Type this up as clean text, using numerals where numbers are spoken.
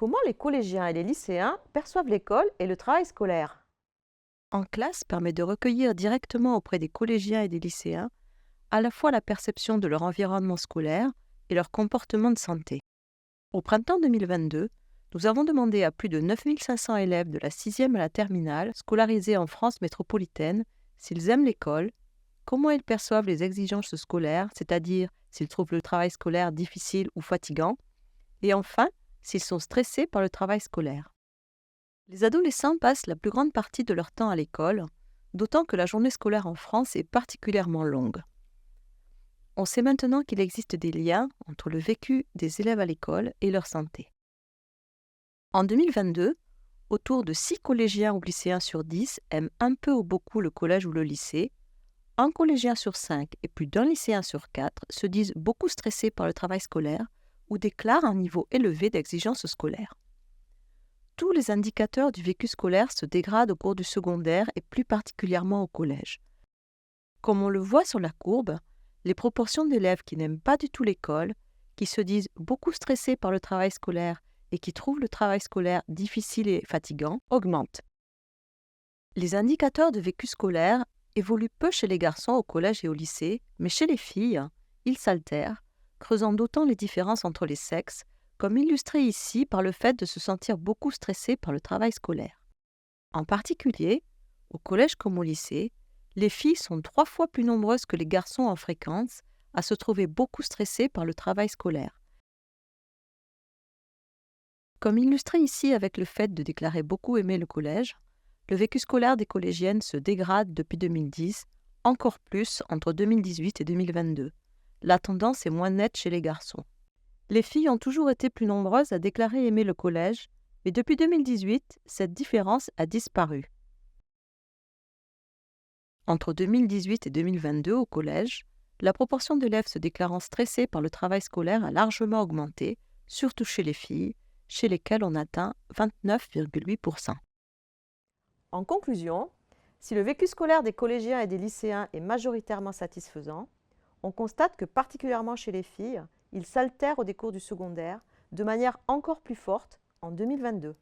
Comment les collégiens et les lycéens perçoivent l'école et le travail scolaire? En classe permet de recueillir directement auprès des collégiens et des lycéens à la fois la perception de leur environnement scolaire et leur comportement de santé. Au printemps 2022, nous avons demandé à plus de 9500 élèves de la 6e à la terminale scolarisés en France métropolitaine s'ils aiment l'école, comment ils perçoivent les exigences scolaires, c'est-à-dire s'ils trouvent le travail scolaire difficile ou fatigant, et enfin, s'ils sont stressés par le travail scolaire. Les adolescents passent la plus grande partie de leur temps à l'école, d'autant que la journée scolaire en France est particulièrement longue. On sait maintenant qu'il existe des liens entre le vécu des élèves à l'école et leur santé. En 2022, autour de 6 collégiens ou lycéens sur 10 aiment un peu ou beaucoup le collège ou le lycée. Un collégien sur 5 et plus d'un lycéen sur 4 se disent beaucoup stressés par le travail scolaire ou déclarent un niveau élevé d'exigence scolaire. Tous les indicateurs du vécu scolaire se dégradent au cours du secondaire et plus particulièrement au collège. Comme on le voit sur la courbe, les proportions d'élèves qui n'aiment pas du tout l'école, qui se disent beaucoup stressés par le travail scolaire et qui trouvent le travail scolaire difficile et fatigant augmentent. Les indicateurs de vécu scolaire évoluent peu chez les garçons au collège et au lycée, mais chez les filles, ils s'altèrent, creusant d'autant les différences entre les sexes, comme illustré ici par le fait de se sentir beaucoup stressé par le travail scolaire. En particulier, au collège comme au lycée, les filles sont 3 fois plus nombreuses que les garçons en fréquence à se trouver beaucoup stressées par le travail scolaire. Comme illustré ici avec le fait de déclarer beaucoup aimer le collège, le vécu scolaire des collégiennes se dégrade depuis 2010, encore plus entre 2018 et 2022. La tendance est moins nette chez les garçons. Les filles ont toujours été plus nombreuses à déclarer aimer le collège, mais depuis 2018, cette différence a disparu. Entre 2018 et 2022 au collège, la proportion d'élèves se déclarant stressés par le travail scolaire a largement augmenté, surtout chez les filles, chez lesquelles on atteint 29,8%. En conclusion, si le vécu scolaire des collégiens et des lycéens est majoritairement satisfaisant, on constate que particulièrement chez les filles, il s'altère au décours du secondaire de manière encore plus forte en 2022.